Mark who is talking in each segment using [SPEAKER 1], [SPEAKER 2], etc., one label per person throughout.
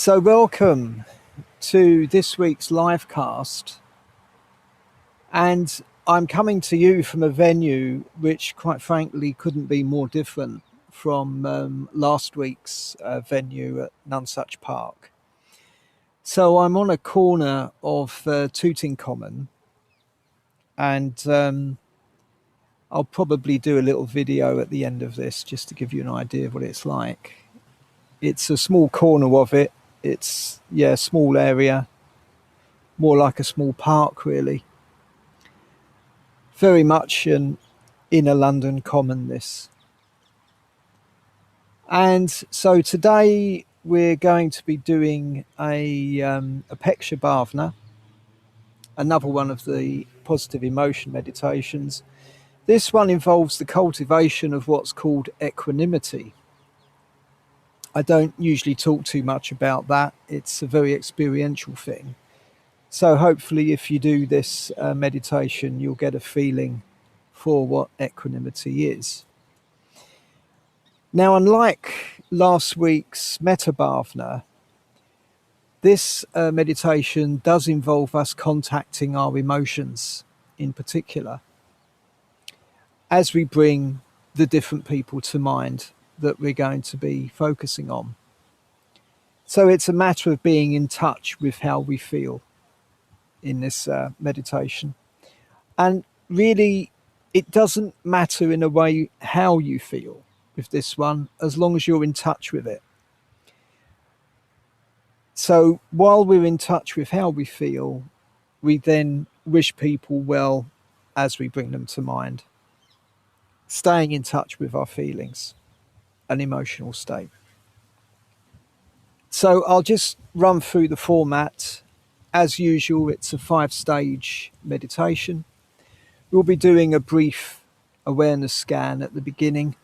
[SPEAKER 1] So welcome to this week's live cast, and I'm coming to you from a venue which quite frankly couldn't be more different from last week's venue at Nonsuch Park. So I'm on a corner of Tooting Common, and I'll probably do a little video at the end of this just to give you an idea of what it's like. It's a small corner of it. It's a small area, more like a small park really. Very much an inner London common, this. And so today we're going to be doing a Upeksha Bhavana, another one of the positive emotion meditations. This one involves the cultivation of what's called equanimity. I don't usually talk too much about that. It's a very experiential thing. So hopefully if you do this meditation, you'll get a feeling for what equanimity is. Now, unlike last week's Metta Bhavana, this meditation does involve us contacting our emotions in particular as we bring the different people to mind that we're going to be focusing on. So it's a matter of being in touch with how we feel in this meditation. And really, it doesn't matter in a way how you feel with this one, as long as you're in touch with it. So while we're in touch with how we feel, we then wish people well as we bring them to mind, staying in touch with our feelings and emotional state. So I'll just run through the format. As usual, it's a 5-stage meditation. We'll be doing a brief awareness scan at the beginning,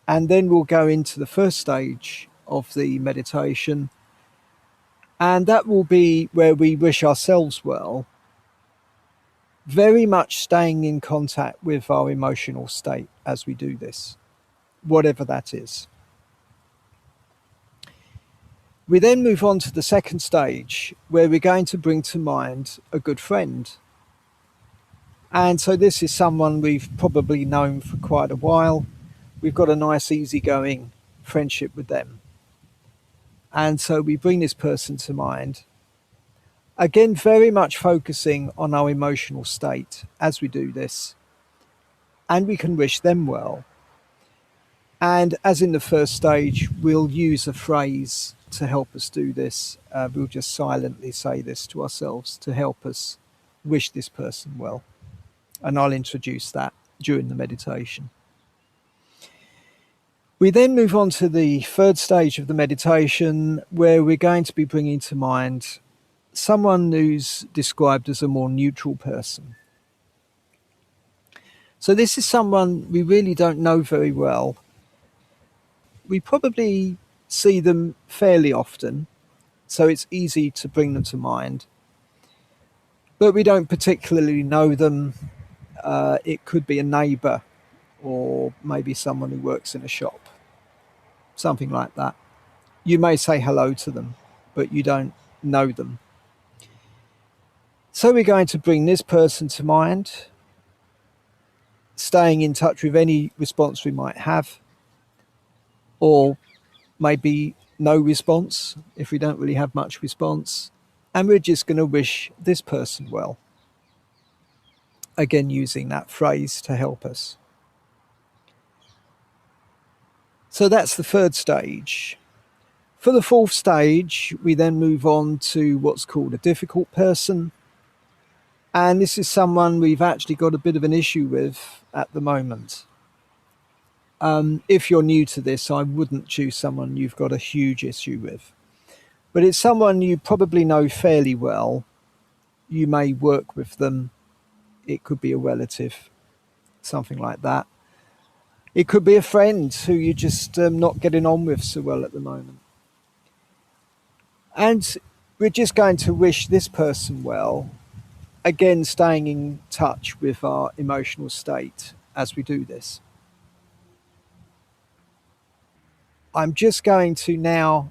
[SPEAKER 1] and then we'll go into the first stage of the meditation, and that will be where we wish ourselves well, very much staying in contact with our emotional state as we do this, whatever that is. We then move on to the second stage, where we're going to bring to mind a good friend. And so this is someone we've probably known for quite a while. We've got a nice easygoing friendship with them. And so we bring this person to mind. Again, very much focusing on our emotional state as we do this. And we can wish them well. And as in the first stage, we'll use a phrase to help us do this. We'll just silently say this to ourselves to help us wish this person well. And I'll introduce that during the meditation. We then move on to the third stage of the meditation, where we're going to be bringing to mind someone who's described as a more neutral person. So this is someone we really don't know very well. We probably see them fairly often, so it's easy to bring them to mind. But we don't particularly know them. It could be a neighbour, or maybe someone who works in a shop. Something like that. You may say hello to them, but you don't know them. So we're going to bring this person to mind, staying in touch with any response we might have, or maybe no response if we don't really have much response. And we're just going to wish this person well. Again, using that phrase to help us. So that's the third stage. For the fourth stage, we then move on to what's called a difficult person. And this is someone we've actually got a bit of an issue with at the moment. If you're new to this, I wouldn't choose someone you've got a huge issue with. But it's someone you probably know fairly well. You may work with them. It could be a relative, something like that. It could be a friend who you're just not getting on with so well at the moment. And we're just going to wish this person well, again staying in touch with our emotional state as we do this. I'm just going to now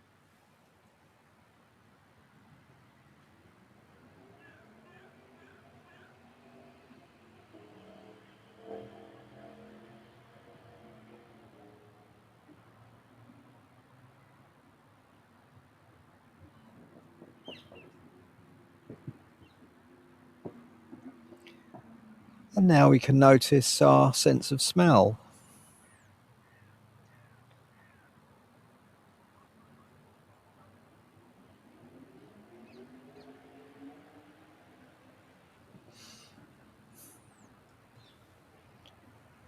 [SPEAKER 1] And now we can notice our sense of smell.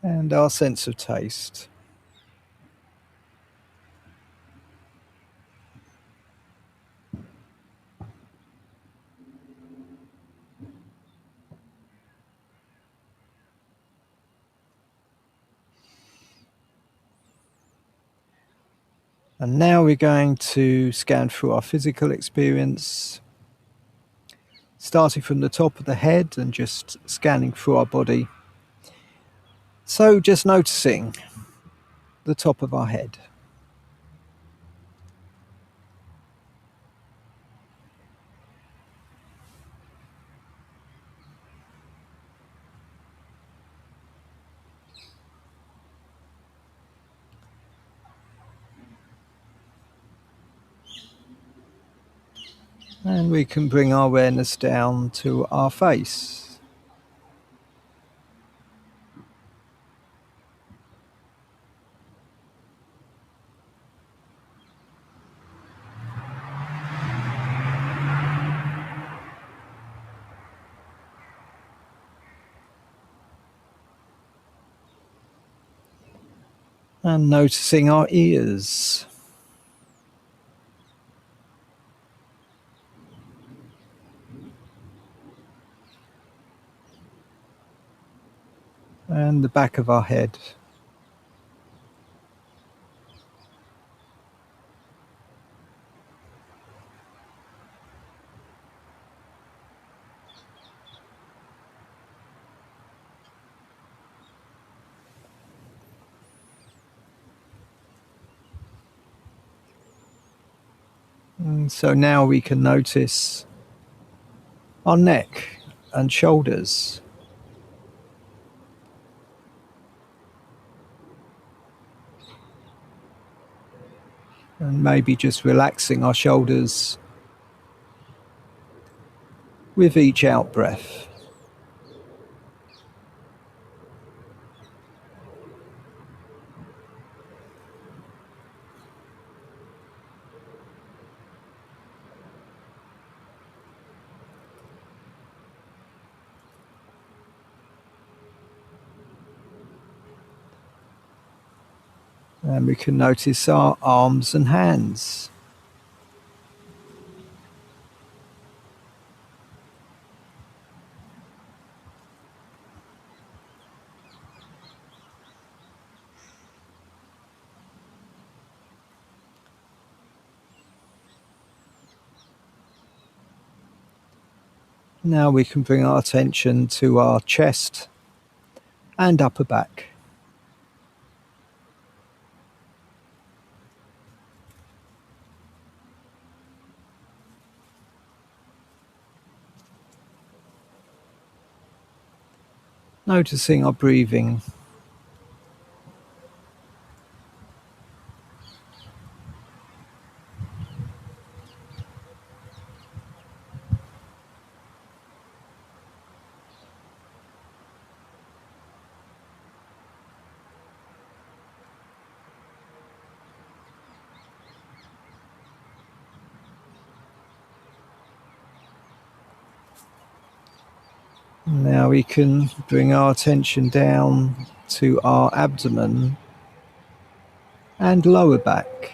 [SPEAKER 1] And our sense of taste. And now we're going to scan through our physical experience, starting from the top of the head and just scanning through our body. So just noticing the top of our head. And we can bring our awareness down to our face. And noticing our ears. And the back of our head. And so now we can notice our neck and shoulders. And maybe just relaxing our shoulders with each out breath. And we can notice our arms and hands. Now we can bring our attention to our chest and upper back. Noticing our breathing. Now we can bring our attention down to our abdomen and lower back.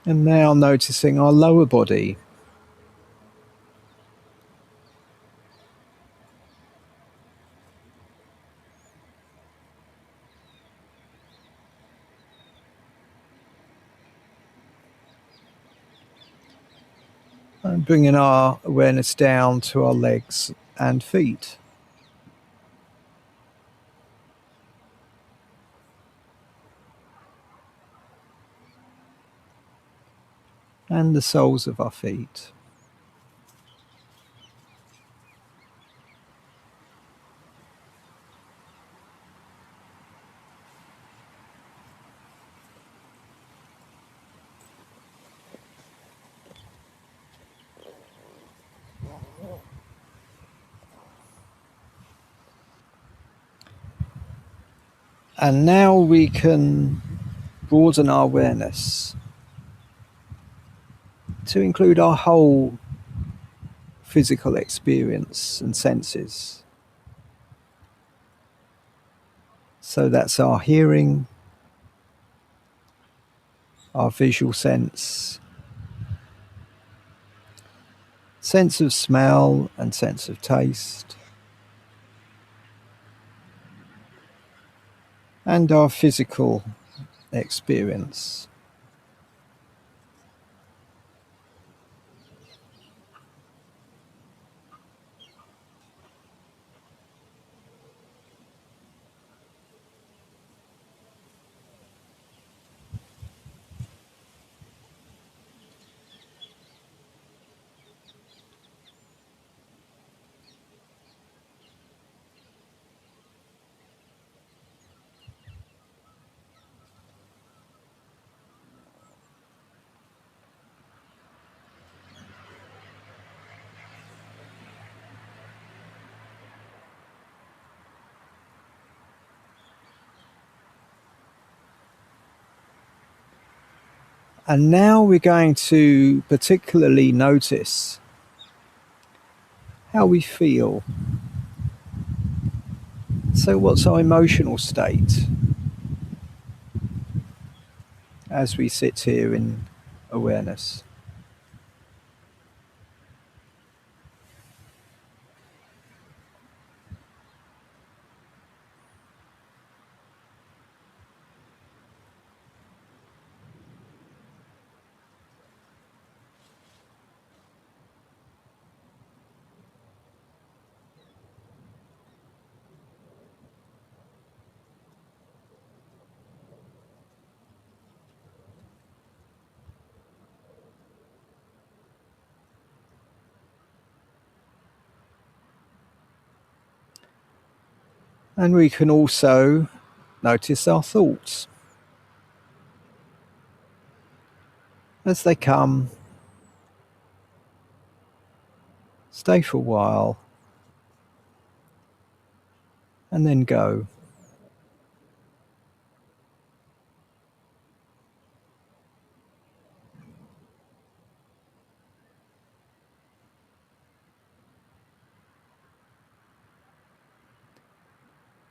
[SPEAKER 1] And now noticing our lower body. And bringing our awareness down to our legs and feet. And the soles of our feet. And now we can broaden our awareness to include our whole physical experience and senses. So that's our hearing, our visual sense, sense of smell and sense of taste, and our physical experience. And now we're going to particularly notice how we feel. So, what's our emotional state as we sit here in awareness? And we can also notice our thoughts as they come, stay for a while, and then go.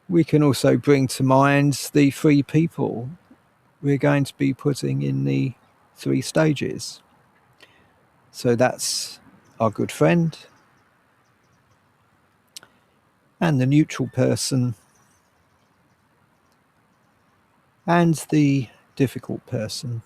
[SPEAKER 1] We can also bring to mind the three people we're going to be putting in the three stages. So that's our good friend, and the neutral person, and the difficult person.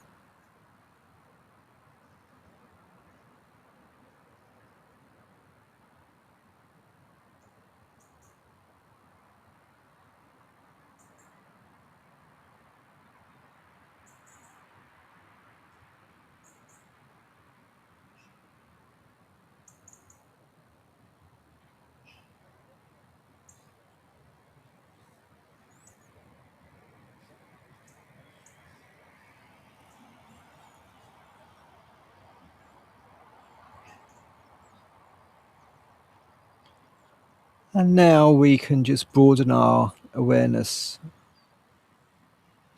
[SPEAKER 1] And now we can just broaden our awareness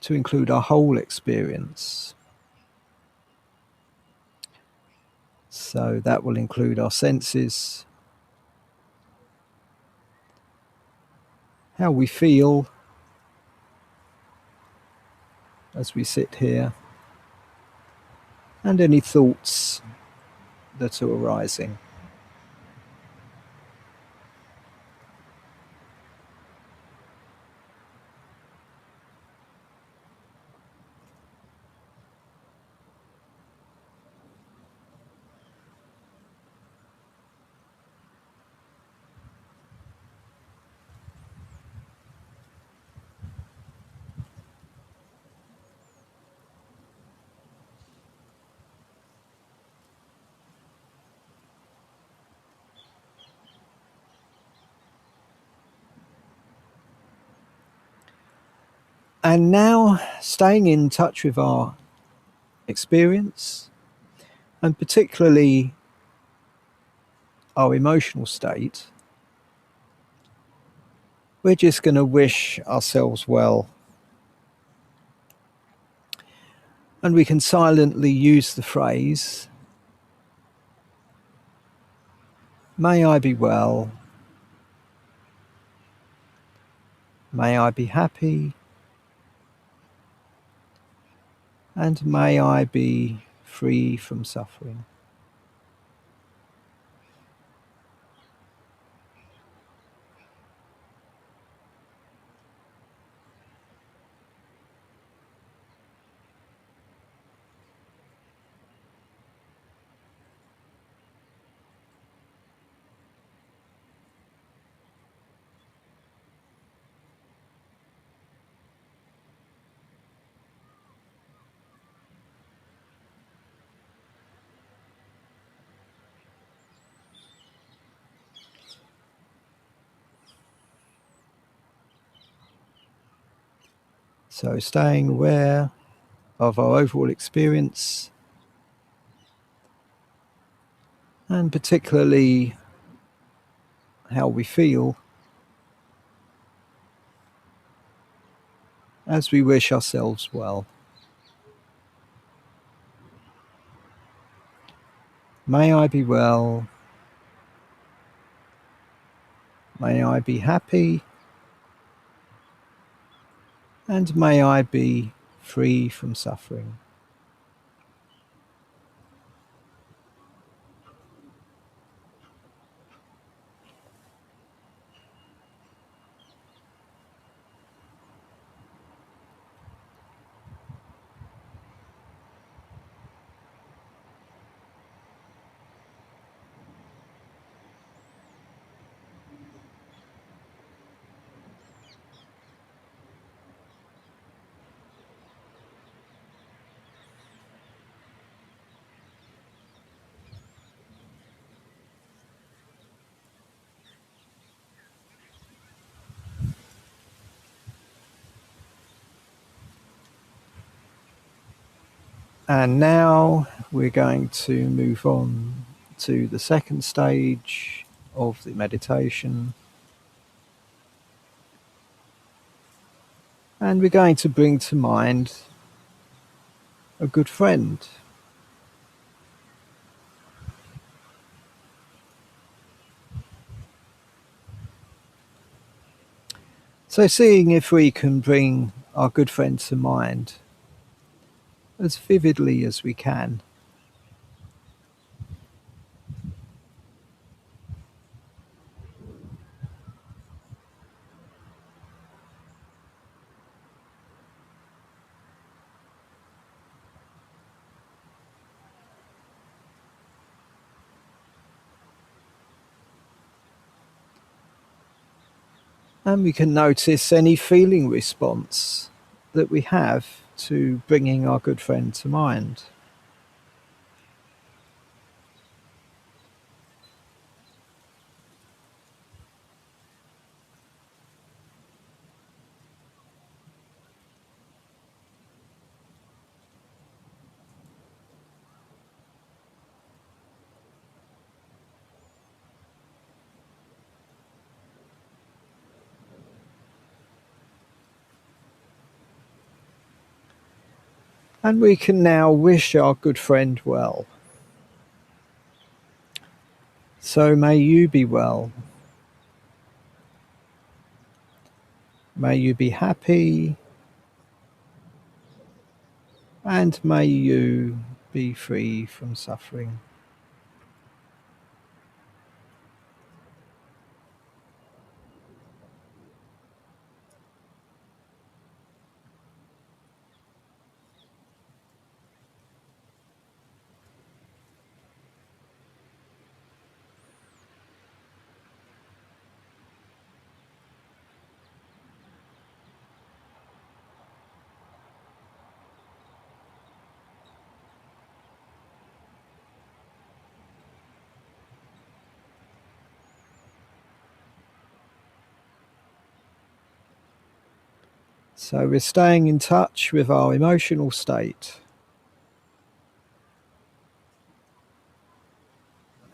[SPEAKER 1] to include our whole experience. So that will include our senses, how we feel as we sit here, and any thoughts that are arising. And now, staying in touch with our experience, and particularly our emotional state, we're just going to wish ourselves well. And we can silently use the phrase, may I be well, may I be happy, and may I be free from suffering. So staying aware of our overall experience, and particularly how we feel as we wish ourselves well. May I be well, may I be happy, and may I be free from suffering. And now we're going to move on to the second stage of the meditation. And we're going to bring to mind a good friend. So, seeing if we can bring our good friend to mind as vividly as we can. And we can notice any feeling response that we have to bringing our good friend to mind. And we can now wish our good friend well. So may you be well. May you be happy. And may you be free from suffering. So we're staying in touch with our emotional state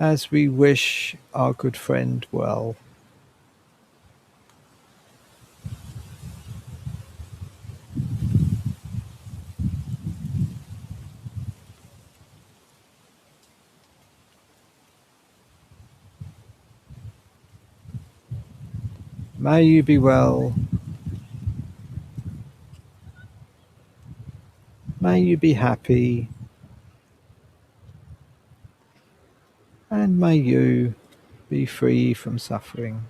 [SPEAKER 1] as we wish our good friend well. May you be well. May you be happy. And may you be free from suffering.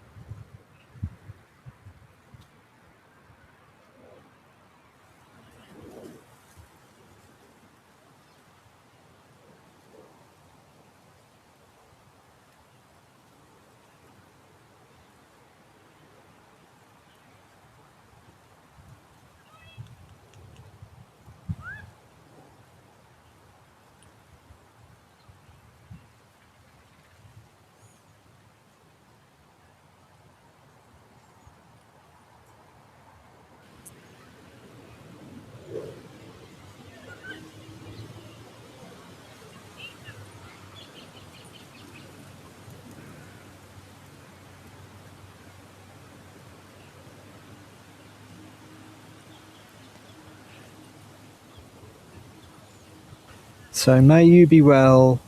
[SPEAKER 1] So may you be well.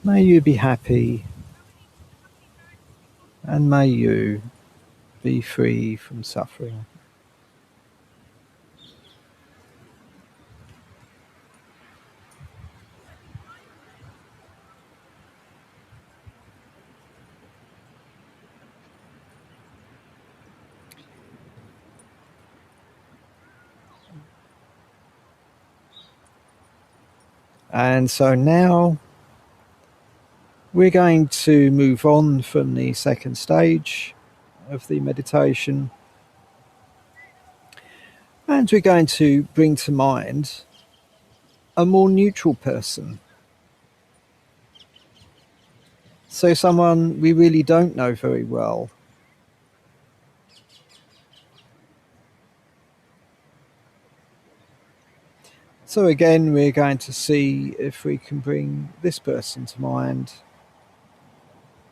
[SPEAKER 1] May you be happy. And may you be free from suffering. And so now we're going to move on from the second stage of the meditation, and we're going to bring to mind a more neutral person. So, someone we really don't know very well. So, again, we're going to see if we can bring this person to mind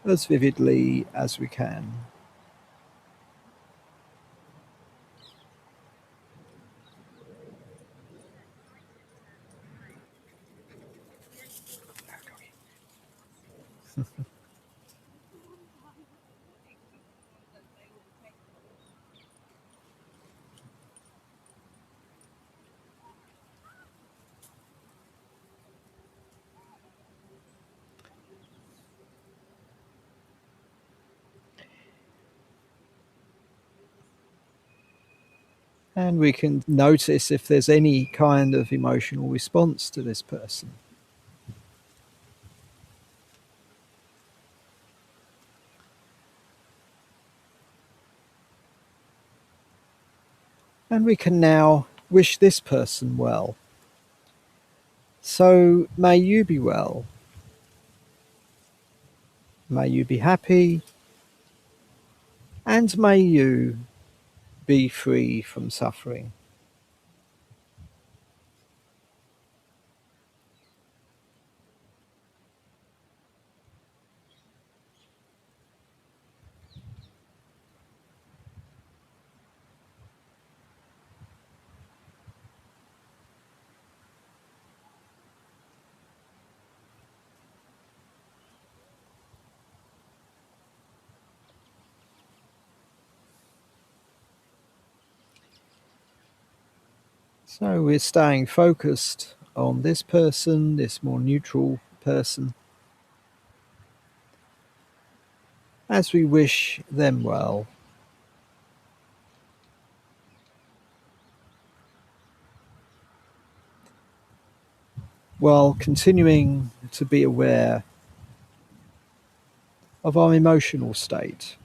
[SPEAKER 1] as vividly as we can. And we can notice if there's any kind of emotional response to this person. And we can now wish this person well. So may you be well. May you be happy. And may you be free from suffering. So we're staying focused on this person, this more neutral person, as we wish them well, while continuing to be aware of our emotional state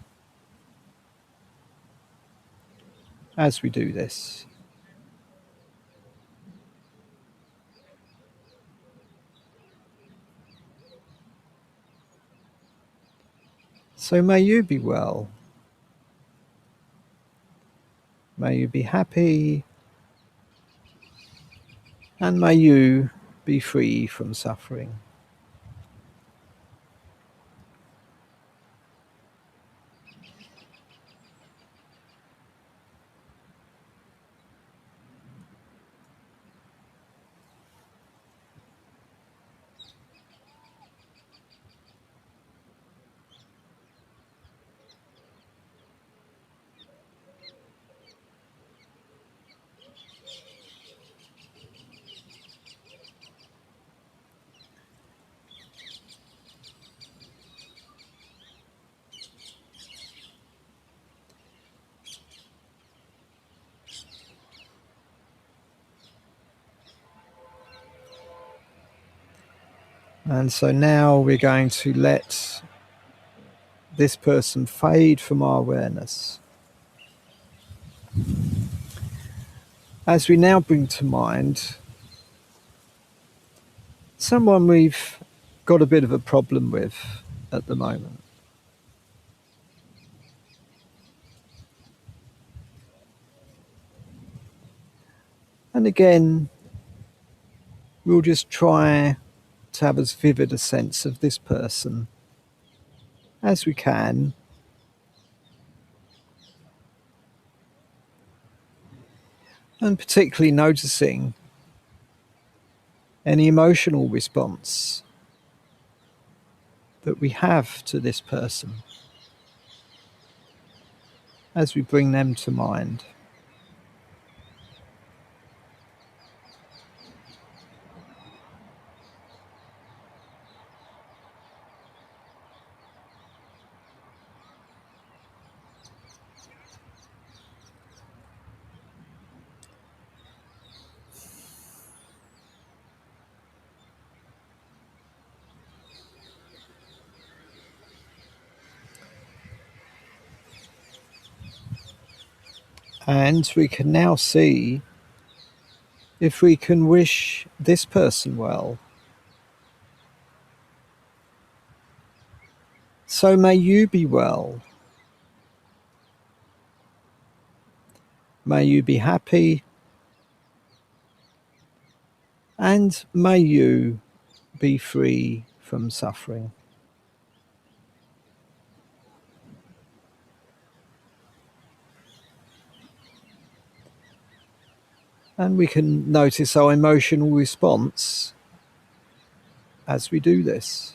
[SPEAKER 1] as we do this. So may you be well. May you be happy, and may you be free from suffering. And so now we're going to let this person fade from our awareness. As we now bring to mind someone we've got a bit of a problem with at the moment. And again, we'll just try to have as vivid a sense of this person as we can. And particularly noticing any emotional response that we have to this person as we bring them to mind. And we can now see if we can wish this person well. So may you be well. May you be happy. And may you be free from suffering. And we can notice our emotional response as we do this.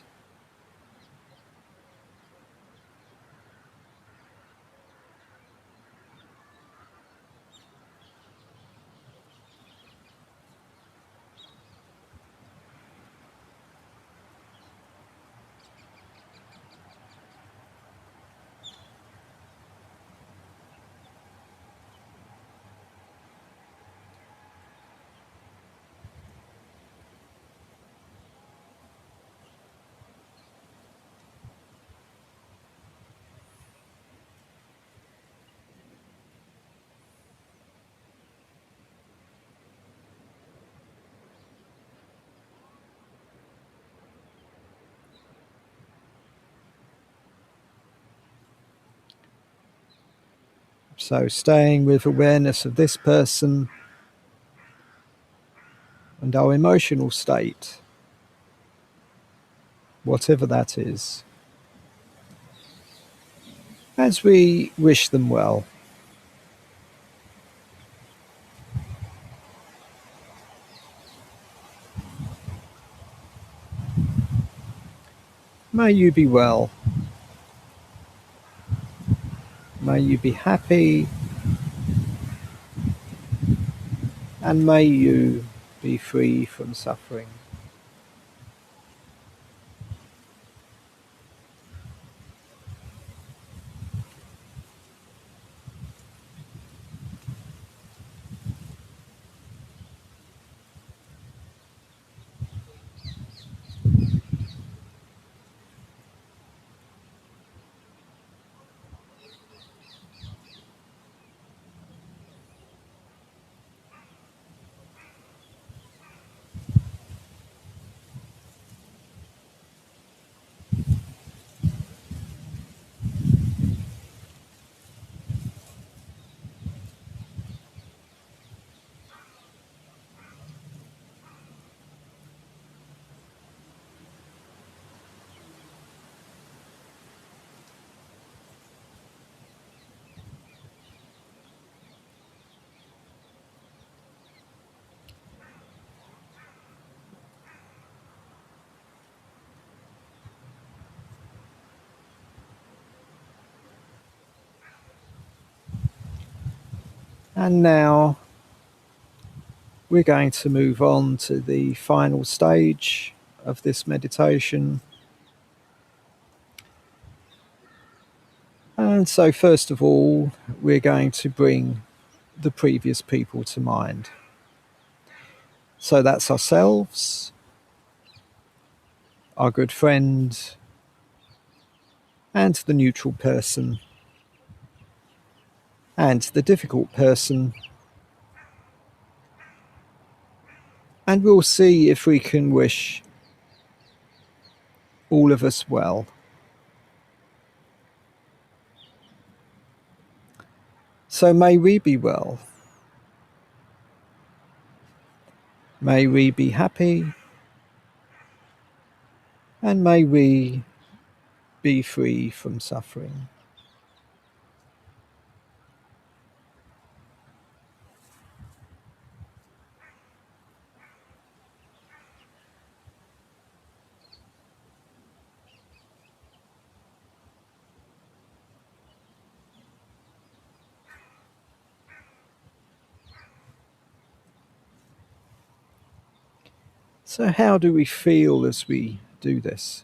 [SPEAKER 1] So staying with awareness of this person and our emotional state, whatever that is, as we wish them well. May you be well. May you be happy. And may you be free from suffering. And now we're going to move on to the final stage of this meditation. And so, first of all, we're going to bring the previous people to mind. So that's ourselves, our good friend, and the neutral person, and the difficult person. And we'll see if we can wish all of us well. So may we be well. May we be happy. And may we be free from suffering. So, how do we feel as we do this?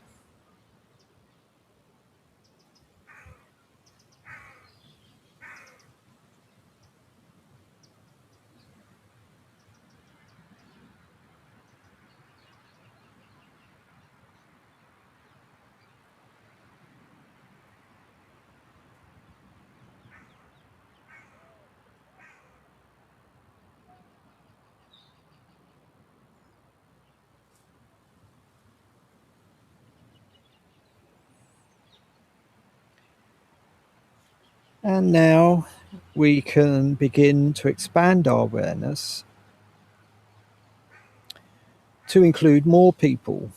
[SPEAKER 1] And now we can begin to expand our awareness to include more people.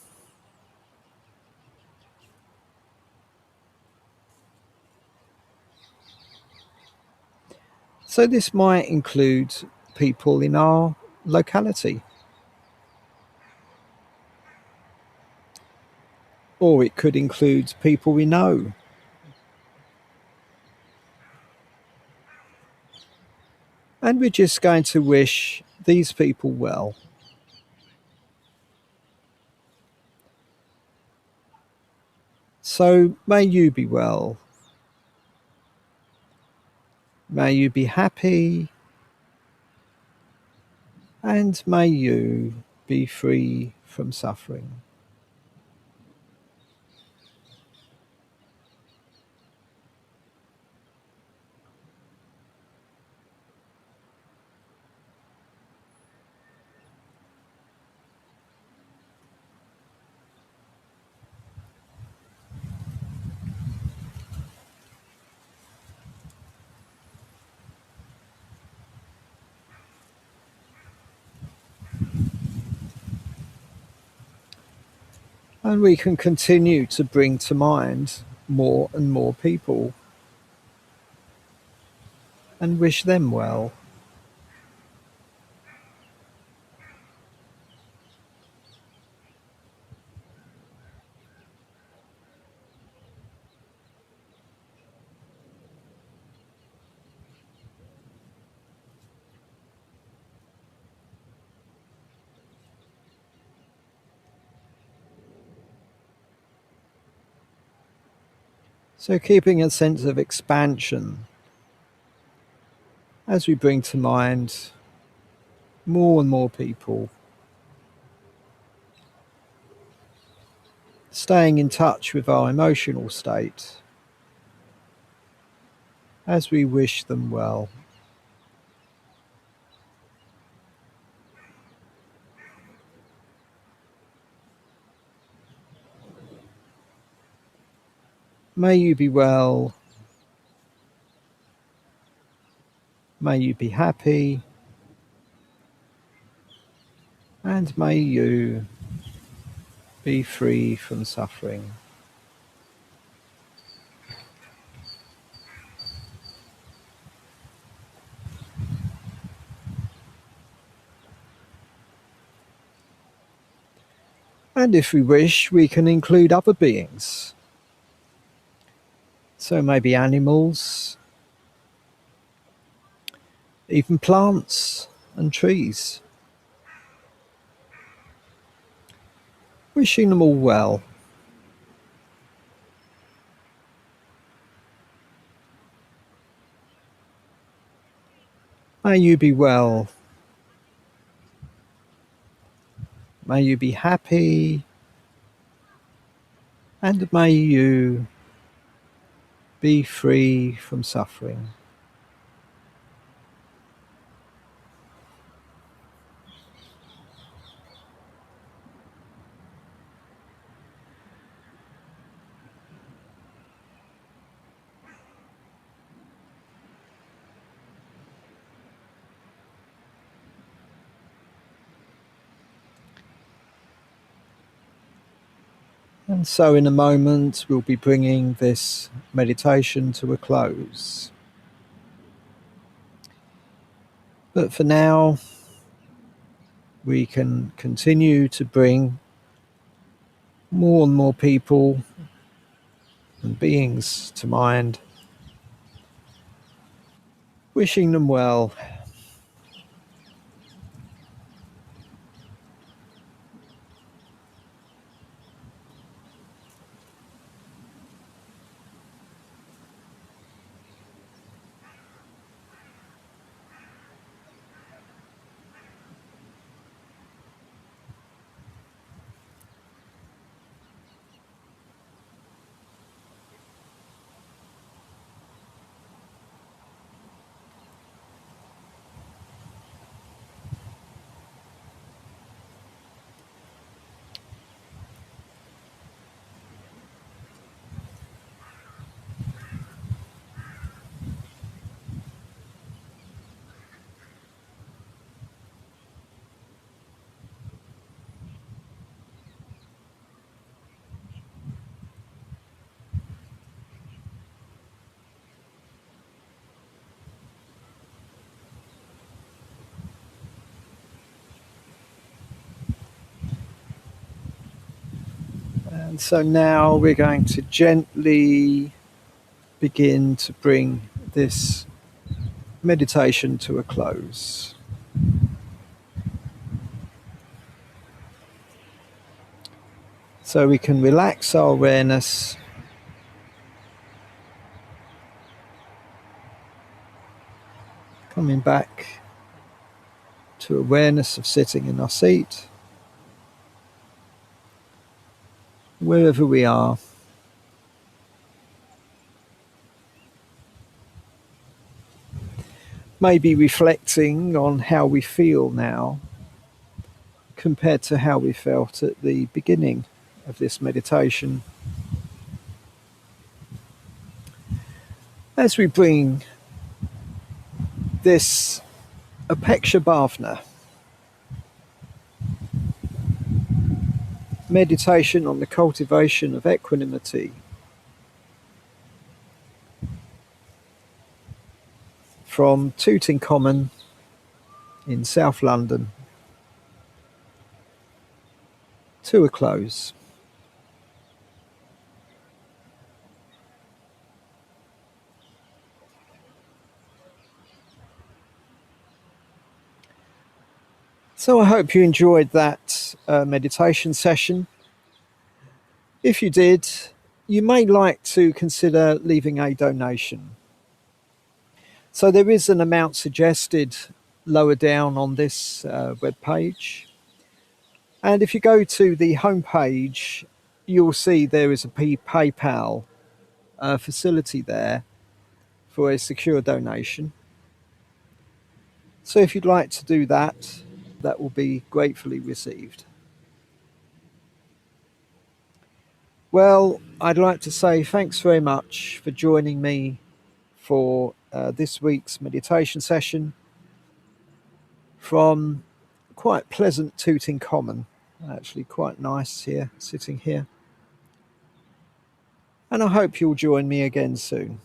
[SPEAKER 1] So, this might include people in our locality, or it could include people we know. And we're just going to wish these people well. So, may you be well. May you be happy. And may you be free from suffering. And we can continue to bring to mind more and more people and wish them well. So, keeping a sense of expansion as we bring to mind more and more people, staying in touch with our emotional state as we wish them well. May you be well. May you be happy. And may you be free from suffering. And if we wish, we can include other beings. So maybe animals, even plants and trees. Wishing them all well. May you be well. May you be happy. And may you be free from suffering. And so, in a moment, we'll be bringing this meditation to a close. But for now, we can continue to bring more and more people and beings to mind, wishing them well. And so now we're going to gently begin to bring this meditation to a close. So we can relax our awareness, coming back to awareness of sitting in our seat, wherever we are. Maybe reflecting on how we feel now compared to how we felt at the beginning of this meditation. As we bring this Upeksha Bhavana, meditation on the cultivation of equanimity, from Tooting Common in South London to a close. So I hope you enjoyed that meditation session. If you did, you may like to consider leaving a donation. So there is an amount suggested lower down on this web page. And if you go to the homepage, you'll see there is a PayPal facility there for a secure donation. So if you'd like to do that, that will be gratefully received. Well, I'd like to say thanks very much for joining me for this week's meditation session from quite pleasant Tooting Common. Actually, quite nice here, sitting here. And I hope you'll join me again soon.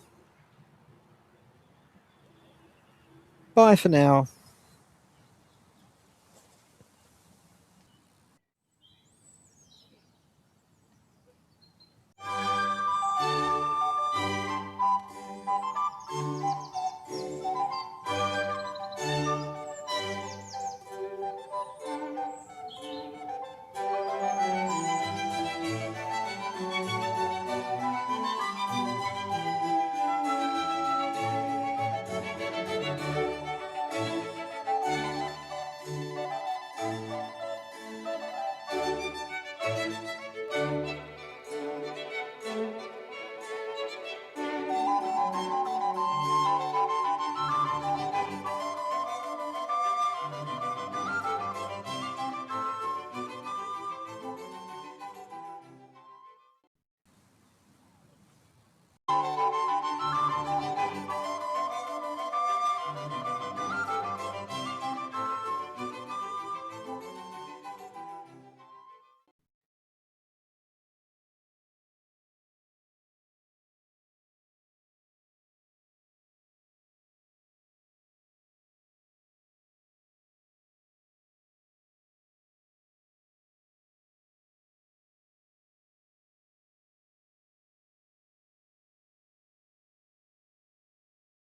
[SPEAKER 1] Bye for now.